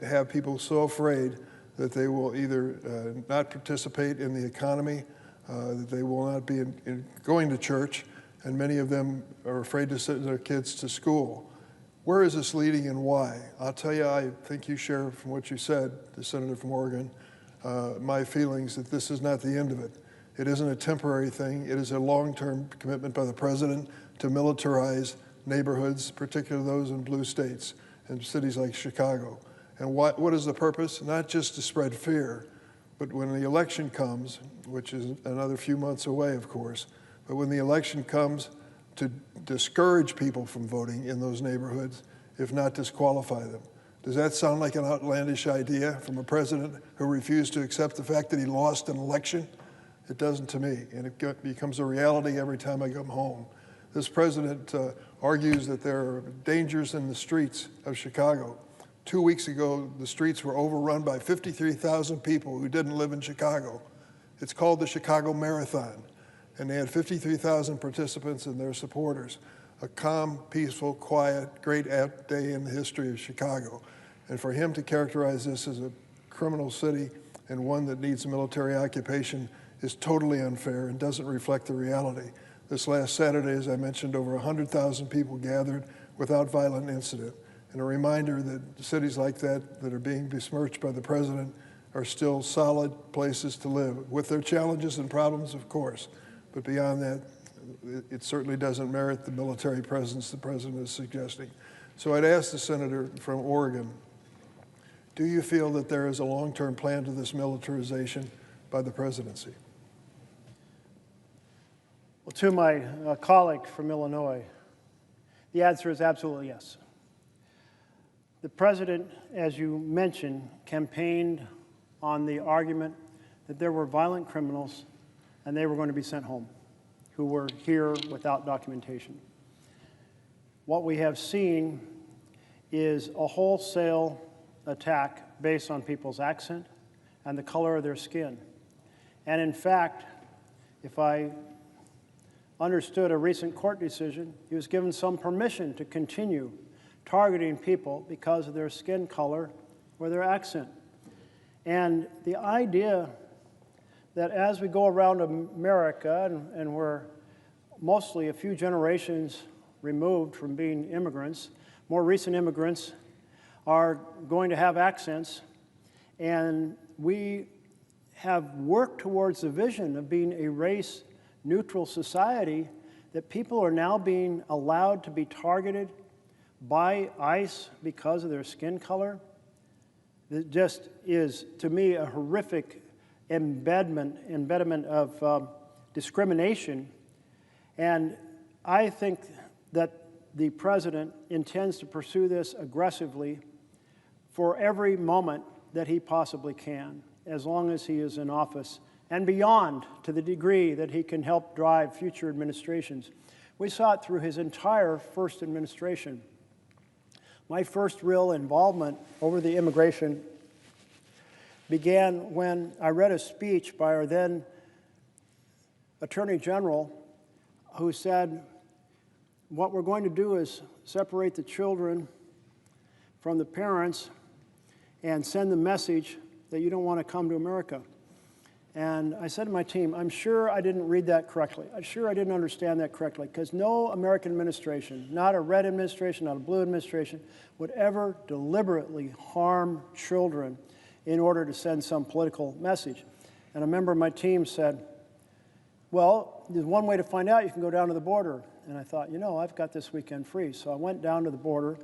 have people so afraid that they will either not participate in the economy, that they will not be going to church, and many of them are afraid to send their kids to school. Where is this leading and why? I'll tell you, I think you share from what you said, the senator from Oregon, my feelings that this is not the end of it. It isn't a temporary thing. It is a long-term commitment by the president to militarize neighborhoods, particularly those in blue states and cities like Chicago. And what is the purpose? Not just to spread fear, but when the election comes, which is another few months away, of course, but when the election comes, to discourage people from voting in those neighborhoods, if not disqualify them. Does that sound like an outlandish idea from a president who refused to accept the fact that he lost an election? It doesn't to me, and it becomes a reality every time I come home. This president argues that there are dangers in the streets of Chicago. 2 weeks ago, the streets were overrun by 53,000 people who didn't live in Chicago. It's called the Chicago Marathon, and they had 53,000 participants and their supporters. A calm, peaceful, quiet, great day in the history of Chicago. And for him to characterize this as a criminal city and one that needs military occupation is totally unfair and doesn't reflect the reality. This last Saturday, as I mentioned, over 100,000 people gathered without violent incident. And a reminder that cities like that are being besmirched by the president are still solid places to live, with their challenges and problems, of course. But beyond that, it certainly doesn't merit the military presence the president is suggesting. So I'd ask the senator from Oregon, do you feel that there is a long-term plan to this militarization by the presidency? Well, to my colleague from Illinois, the answer is absolutely yes. The president, as you mentioned, campaigned on the argument that there were violent criminals and they were going to be sent home, who were here without documentation. What we have seen is a wholesale attack based on people's accent and the color of their skin. And in fact, if I understood a recent court decision, he was given some permission to continue targeting people because of their skin color or their accent. And the idea that as we go around America, and we're mostly a few generations removed from being immigrants, more recent immigrants are going to have accents, and we have worked towards the vision of being a race-neutral society, that people are now being allowed to be targeted by ICE because of their skin color. It just is, to me, a horrific embedment of discrimination. And I think that the president intends to pursue this aggressively for every moment that he possibly can, as long as he is in office, and beyond, to the degree that he can help drive future administrations. We saw it through his entire first administration. My first real involvement over the immigration began when I read a speech by our then Attorney General, who said, what we're going to do is separate the children from the parents and send the message that you don't want to come to America. And I said to my team, I'm sure I didn't read that correctly. I'm sure I didn't understand that correctly, because no American administration, not a red administration, not a blue administration, would ever deliberately harm children in order to send some political message. And a member of my team said, well, there's one way to find out. You can go down to the border. And I thought, you know, I've got this weekend free. So I went down to the border,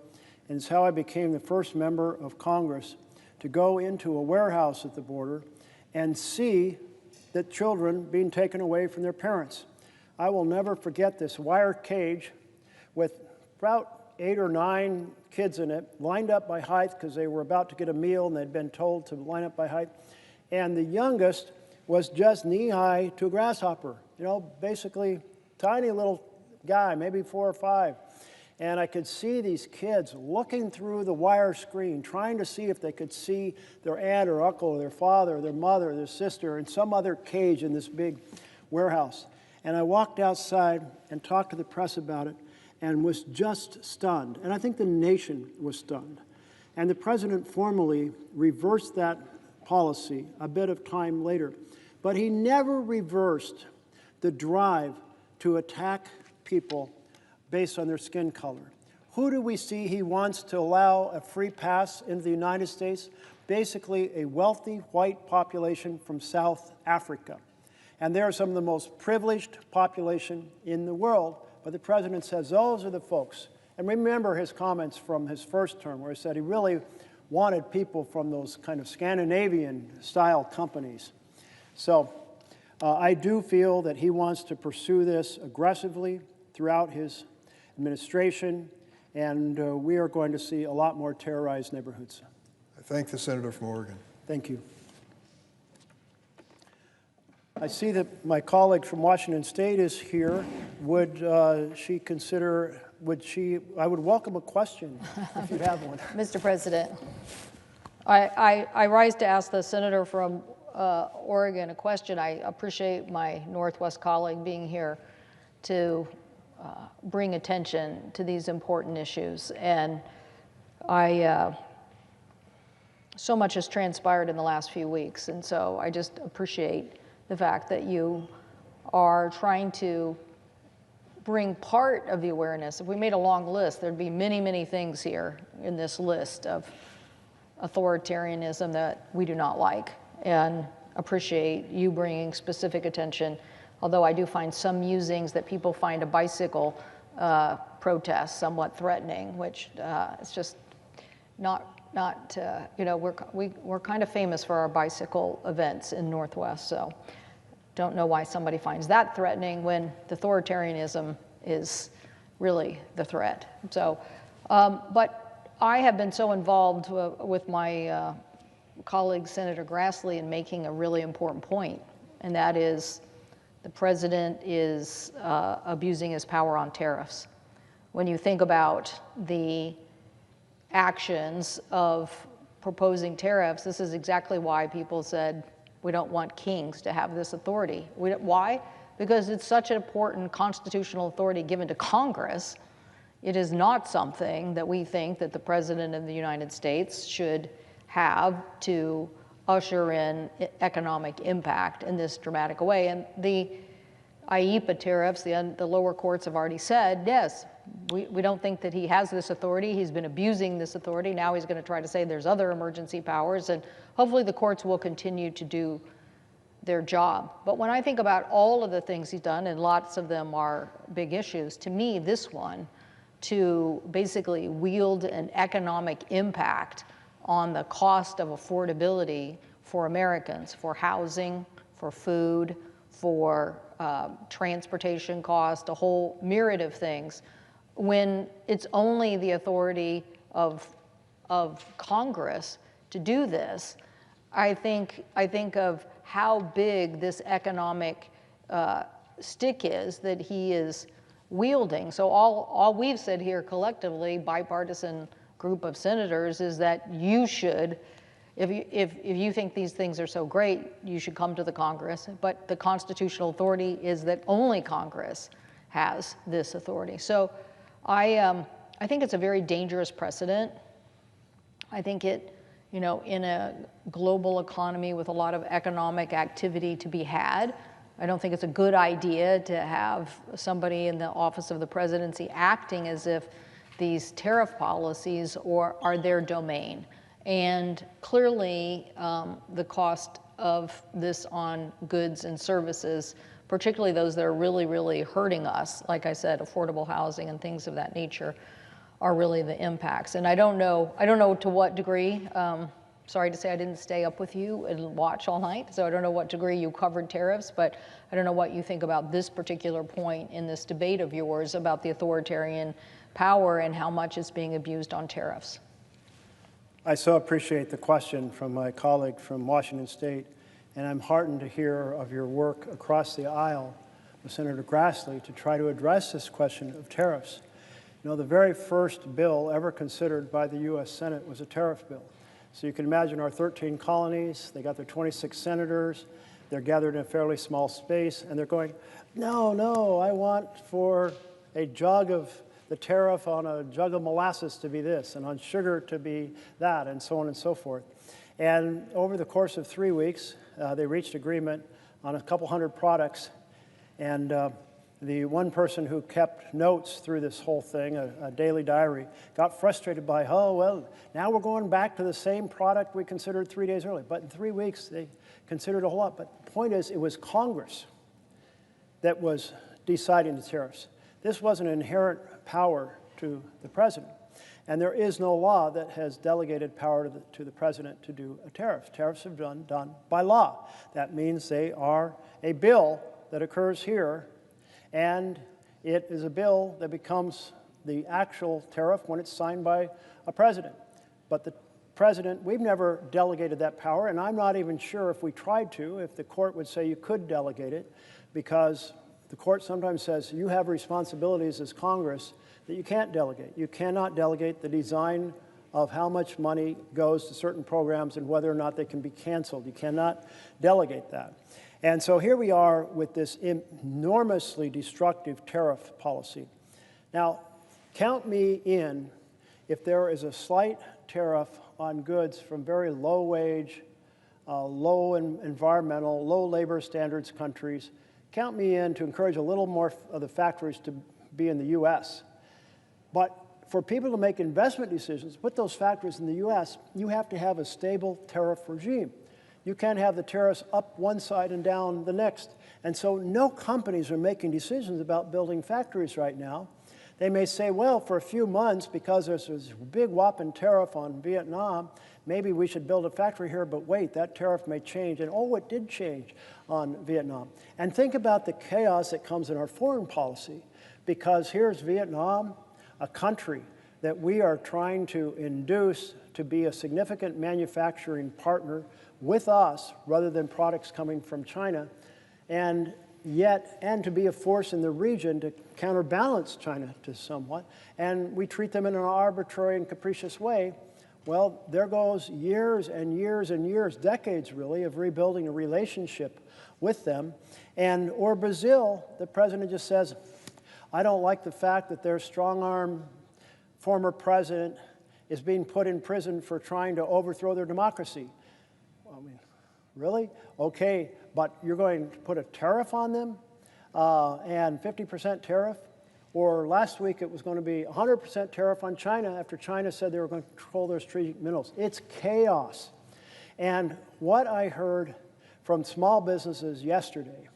and it's how I became the first member of Congress to go into a warehouse at the border and see the children being taken away from their parents. I will never forget this wire cage with about 8 or 9 kids in it, lined up by height because they were about to get a meal and they'd been told to line up by height. And the youngest was just knee-high to a grasshopper, you know, basically tiny little guy, maybe 4 or 5. And I could see these kids looking through the wire screen, trying to see if they could see their aunt or uncle or their father or their mother or their sister in some other cage in this big warehouse. And I walked outside and talked to the press about it and was just stunned. And I think the nation was stunned. And the president formally reversed that policy a bit of time later. But he never reversed the drive to attack people based on their skin color. Who do we see he wants to allow a free pass into the United States? Basically, a wealthy white population from South Africa. And they're some of the most privileged population in the world. But the president says those are the folks. And remember his comments from his first term, where he said he really wanted people from those kind of Scandinavian-style companies. So I do feel that he wants to pursue this aggressively throughout his administration, and we are going to see a lot more terrorized neighborhoods. I thank the senator from Oregon. Thank you. I see that my colleague from Washington State is here. Would she consider, I would welcome a question if you have one. Mr. President, I rise to ask the senator from Oregon a question. I appreciate my Northwest colleague being here to bring attention to these important issues. And so much has transpired in the last few weeks, and so I just appreciate the fact that you are trying to bring part of the awareness. If we made a long list, there'd be many, many things here in this list of authoritarianism that we do not like, and appreciate you bringing specific attention. Although I do find some musings that people find a bicycle protest somewhat threatening, which it's just not you know, we're kind of famous for our bicycle events in Northwest, so don't know why somebody finds that threatening when the authoritarianism is really the threat. So, but I have been so involved with my colleague Senator Grassley in making a really important point, and that is the president is abusing his power on tariffs. When you think about the actions of proposing tariffs, this is exactly why people said we don't want kings to have this authority. Why? Because it's such an important constitutional authority given to Congress. It is not something that we think that the President of the United States should have to usher in economic impact in this dramatic way. And the IEEPA tariffs, the lower courts have already said, yes, we don't think that he has this authority. He's been abusing this authority. Now he's going to try to say there's other emergency powers, and hopefully the courts will continue to do their job. But when I think about all of the things he's done, and lots of them are big issues, to me, this one, to basically wield an economic impact on the cost of affordability for Americans, for housing, for food, for transportation cost, a whole myriad of things, when it's only the authority of Congress to do this. I think of how big this economic stick is that he is wielding. So all we've said here collectively, bipartisan group of senators, is that you should, if you think these things are so great, you should come to the Congress. But the constitutional authority is that only Congress has this authority. So I think it's a very dangerous precedent. I think it, in a global economy with a lot of economic activity to be had, I don't think it's a good idea to have somebody in the office of the presidency acting as if these tariff policies are their domain. And clearly, the cost of this on goods and services, particularly those that are really, really hurting us, like I said, affordable housing and things of that nature, are really the impacts. And I don't know to what degree, sorry to say I didn't stay up with you and watch all night, so I don't know what degree you covered tariffs, but I don't know what you think about this particular point in this debate of yours about the authoritarian power and how much is being abused on tariffs. I so appreciate the question from my colleague from Washington State, and I'm heartened to hear of your work across the aisle with Senator Grassley to try to address this question of tariffs. The very first bill ever considered by the U.S. Senate was a tariff bill. So you can imagine our 13 colonies, they got their 26 senators, they're gathered in a fairly small space, and they're going, no, I want for a jug of the tariff on a jug of molasses to be this, and on sugar to be that, and so on and so forth. And over the course of 3 weeks, they reached agreement on a couple hundred products, and the one person who kept notes through this whole thing, a daily diary, got frustrated by, now we're going back to the same product we considered 3 days earlier. But in 3 weeks, they considered a whole lot. But the point is, it was Congress that was deciding the tariffs. This was an inherent power to the president. And there is no law that has delegated power to the president to do a tariff. Tariffs are done by law. That means they are a bill that occurs here, and it is a bill that becomes the actual tariff when it's signed by a president. But the president, we've never delegated that power, and I'm not even sure if we tried to, if the court would say you could delegate it, because the court sometimes says you have responsibilities as Congress that you can't delegate. You cannot delegate the design of how much money goes to certain programs and whether or not they can be canceled. You cannot delegate that. And so here we are with this enormously destructive tariff policy. Now, count me in if there is a slight tariff on goods from very low wage, low environmental, low labor standards countries. Count me in to encourage a little more of the factories to be in the U.S. But for people to make investment decisions, put those factories in the U.S., you have to have a stable tariff regime. You can't have the tariffs up one side and down the next. And so no companies are making decisions about building factories right now. They may say, well, for a few months, because there's this big whopping tariff on Vietnam, maybe we should build a factory here, but wait, that tariff may change. And oh, it did change on Vietnam. And think about the chaos that comes in our foreign policy, because here's Vietnam, a country that we are trying to induce to be a significant manufacturing partner with us rather than products coming from China, and to be a force in the region to counterbalance China to somewhat, and we treat them in an arbitrary and capricious way. Well, there goes years and years and years, decades really, of rebuilding a relationship with them. Or Brazil, the president just says, I don't like the fact that their strong-arm former president is being put in prison for trying to overthrow their democracy. I mean, really? Okay, but you're going to put a tariff on them and 50% tariff? Or last week it was going to be 100% tariff on China after China said they were going to control their strategic minerals. It's chaos. And what I heard from small businesses yesterday,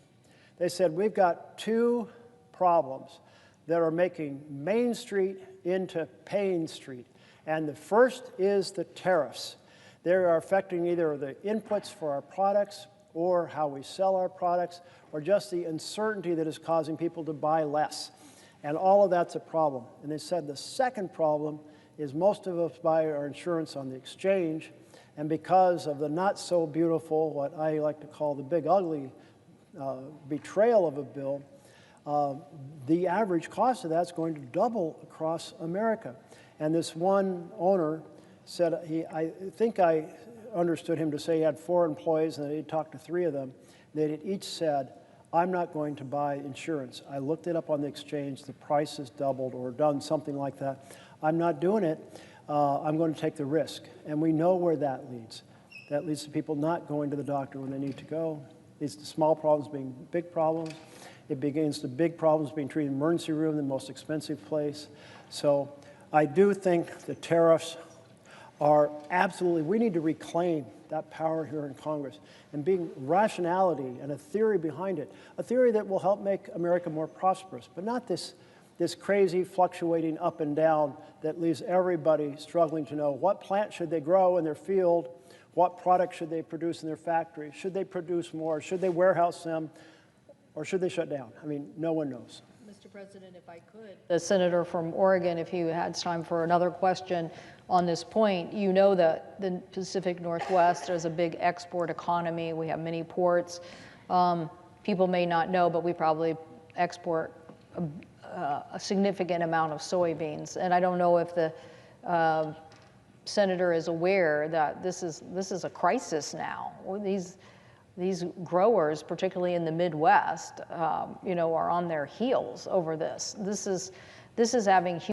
they said we've got two problems that are making Main Street into Pain Street. And the first is the tariffs. They are affecting either the inputs for our products or how we sell our products, or just the uncertainty that is causing people to buy less. And all of that's a problem. And they said the second problem is most of us buy our insurance on the exchange, and because of the not so beautiful, what I like to call the big ugly betrayal of a bill, the average cost of that's going to double across America. And this one owner said, I think I understood him to say he had 4 employees and that he'd talked to 3 of them. They had each said, I'm not going to buy insurance. I looked it up on the exchange, the price has doubled or done something like that. I'm not doing it. I'm going to take the risk. And we know where that leads. That leads to people not going to the doctor when they need to go. It leads to small problems being big problems. It begins to big problems being treated in the emergency room, the most expensive place. So I do think the tariffs are absolutely, we need to reclaim that power here in Congress and being rationality and a theory behind it, a theory that will help make America more prosperous, but not this crazy fluctuating up and down that leaves everybody struggling to know what plant should they grow in their field, what product should they produce in their factory, should they produce more, should they warehouse them, or should they shut down? I mean, no one knows. Mr. President, if I could. The senator from Oregon, if he had time for another question on this point, you know that the Pacific Northwest is a big export economy. We have many ports. People may not know, but we probably export a significant amount of soybeans. And I don't know if the senator is aware that this is a crisis now. These growers, particularly in the Midwest, are on their heels over this. This is having huge